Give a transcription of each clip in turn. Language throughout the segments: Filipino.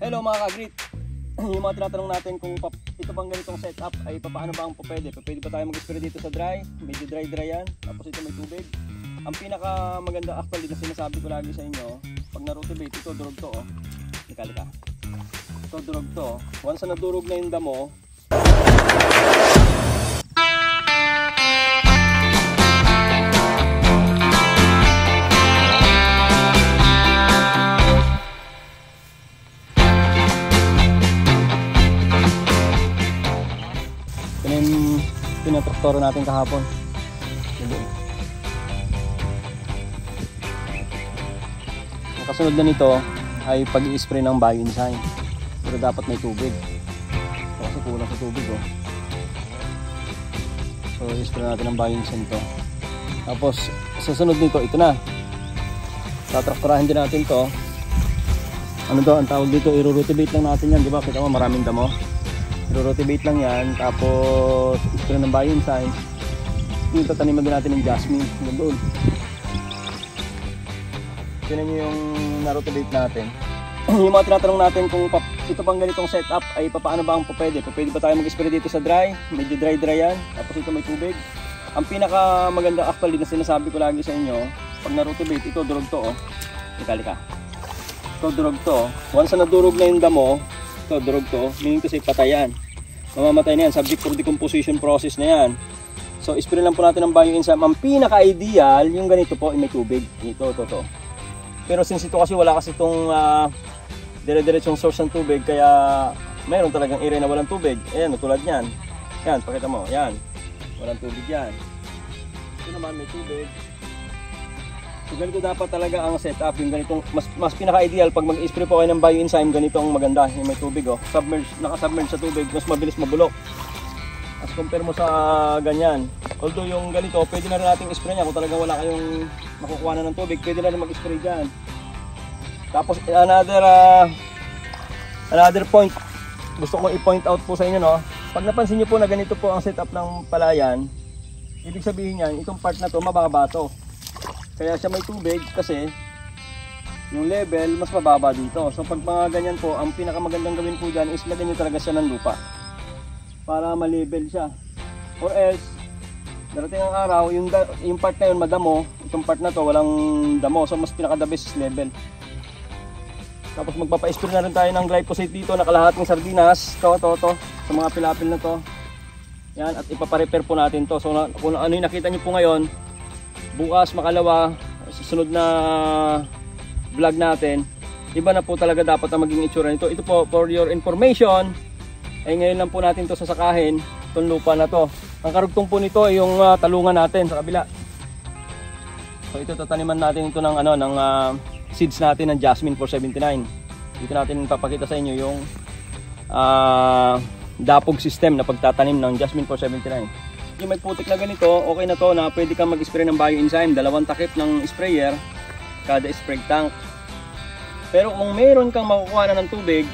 Hello mga ka-greet. Yung mga tinatanong natin kung ito bang ganitong setup ay paano ba ang pwede? Pwede ba tayo mag-spray dito sa dry? Medyo dry yan. Tapos ito may tubig. Ang pinaka maganda actually na sinasabi ko lagi sa inyo, pag na-rotivate ito, durog to oh. Lika. Ito durog to. Once na nadurog na yung damo, pinatraktora natin kahapon. Ang kasunod na nito ay pag-i-spray ng bio-enzyme. Pero dapat may tubig. Kasi kulang sa tubig oh. So i-spray natin ng bio-enzyme to. Tapos susunod nito, ito na. Tatraktorahin din natin to. Ano to ang tawag dito? I-rotivate lang natin yan, di ba? Kita mo maraming damo. I-rotivate lang yan, tapos spray ng bio-enzyme. Yung tataniman din natin ng jasmine hanggang doon. Tinan nyo yung na-rotivate natin. Yung mga tinatanong natin kung ito bang ganitong setup ay paano ba ang pwede? Pwede ba tayo mag-spray dito sa dry? Medyo dry yan, tapos ito may tubig. Ang pinaka maganda actually na sinasabi ko lagi sa inyo, pag na-rotivate ito, durog to oh. Lika. Ito durog to. Once na nadurog na yung damo, ito durog to, meaning kasi patayan. Mamamatay na yan, subject for decomposition process na yan. So spray lang po natin ng bio-enzyme. Ang pinaka-ideal, yung ganito po, may tubig. Ito. Pero since ito kasi wala kasi itong dire-diretsong source ng tubig, kaya mayroon talagang area na walang tubig. Ayan, tulad yan. Yan, pakita mo, yan. Walang tubig yan. Ito naman may tubig. So ganito dapat talaga ang setup, yung ganitong mas pinaka-ideal pag mag-spray po kayo ng bio-enzyme, ganito ang maganda, yung may tubig oh. Naka-submerge sa tubig, mas mabilis mabulok. As compare mo sa ganyan. Although yung ganito, pwede na rin nating spray niya kung talagang wala kayong makukuha na ng tubig, pwede na rin mag-spray diyan. Tapos another point, gusto kong i-point out po sa inyo no. Pag napansin niyo po na ganito po ang setup ng palayan, ibig sabihin niyan, itong part na to mababa to. Kaya siya may tubig kasi yung level mas mababa dito. So pag mga ganyan po, ang pinakamagandang gawin po dyan is lagyan nyo talaga siya ng lupa para ma-level siya. Or else, darating ang araw, yung part na yun madamo, itong part na to walang damo. So mas pinaka-the best is level. Tapos magpapa-spray na rin tayo ng glyphosate dito na kalahating sardinas. To sa mga pilapil na to. Yan, at ipapa-repair po natin to. So kung ano yung nakita nyo po ngayon, bukas, makalawa, susunod na vlog natin, iba na po talaga dapat ang maging itsura nito. Ito po, for your information, ay ngayon lang po natin to sasakahin, itong lupa na to. Ang karugtong po nito ay yung talungan natin sa kabila. So ito, tataniman natin ito ng, ng seeds natin ng Jasmine 479. Dito natin papakita sa inyo yung dapog system na pagtatanim ng Jasmine 479. Yung may putik na ganito, okay na to na pwede kang mag-spray ng bio-enzyme, 2 takip ng sprayer kada spray tank. Pero kung meron kang makukuha na ng tubig,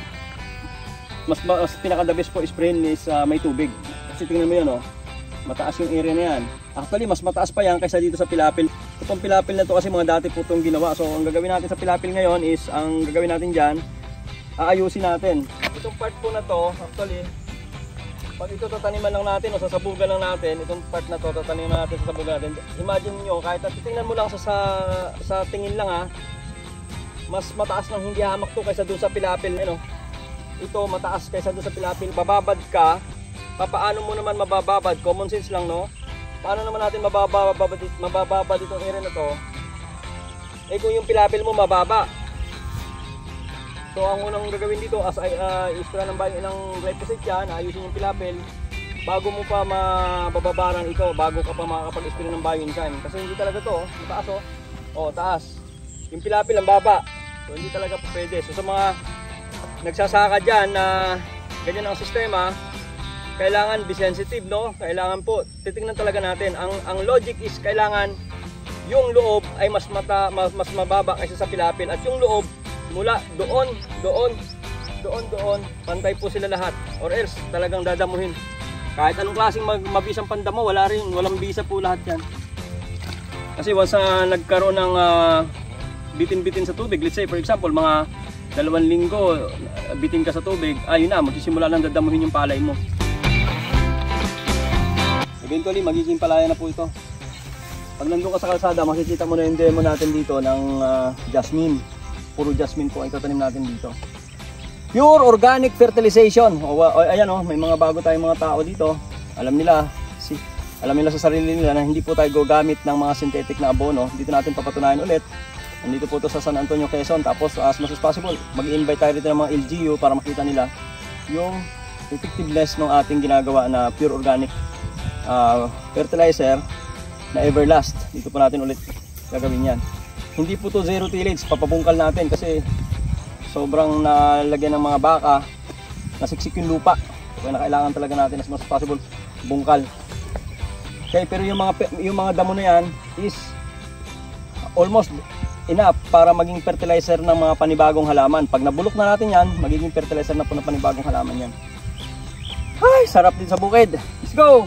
mas pinaka-the best po sprayin is may tubig. Kasi tingnan mo yun oh, mataas yung area na yan. Actually mas mataas pa yan kaysa dito sa pilapil. Itong pilapil na to kasi mga dati po itong ginawa. So ang gagawin natin sa pilapil ngayon is, ang gagawin natin dyan, aayusin natin. Itong part po na to, actually, pag ito tataniman lang natin o sasabugan lang natin, itong part na to tataniman natin, sasabugan natin. Imagine niyo kahit titingnan mo lang sa tingin lang ha, mas mataas nang hindi hamak to kaysa doon sa pilapil. Ito mataas kaysa doon sa pilapil. Bababad ka, paano mo naman mabababad? Common sense lang no? Paano naman natin mabababad itong area na to? Eh kung yung pilapil mo mababa. So ang unang gagawin dito as i-spray ng glyphosate yan, ayusin yung pilapil bago mo pa mabababaran ito, bago ka pa makakapag-spray ng bio-enzyme. Kasi hindi talaga to, mataas oh. Oh, taas. Yung pilapil ang baba. So hindi talaga po pwede. So sa mga nagsasaka dyan na ganyan ang sistema, kailangan be sensitive no? Kailangan po, titingnan talaga natin. Ang logic is kailangan yung loob ay mas mababa kaysa sa pilapil at yung loob mula doon, pantay po sila lahat. Or else, talagang dadamuhin. Kahit anong klaseng mabisang pandamo, walang bisa po lahat yan. Kasi once nagkaroon ng bitin-bitin sa tubig, let's say for example mga 2 linggo, bitin ka sa tubig, ayun na, magsisimula nang dadamuhin yung palay mo. Eventually, magiging palaya na po ito. Pag nandun ka sa kalsada, makikita mo na yung demo natin dito ng jasmine. Puro jasmine po ang itatanim natin dito. Pure organic fertilization. Ayan may mga bago tayong mga tao dito. Alam nila sa sarili nila na hindi po tayo gagamit ng mga synthetic na abono. Dito natin papatunayan ulit. Nandito po ito sa San Antonio, Quezon. Tapos as much as possible, mag-i-invite tayo dito ng mga LGU para makita nila yung effectiveness ng ating ginagawa na pure organic fertilizer na Everlast. Dito po natin ulit gagawin yan. Hindi po to zero tillage, papabungkal natin kasi sobrang nalagyan ng mga baka, nasiksik yung lupa. Kaya na kailangan talaga natin as much as possible bungkal. Okay, pero yung mga damo na yan is almost enough para maging fertilizer ng mga panibagong halaman. Pag nabulok na natin yan, magiging fertilizer na po ng panibagong halaman yan. Ay, sarap din sa bukid. Let's go!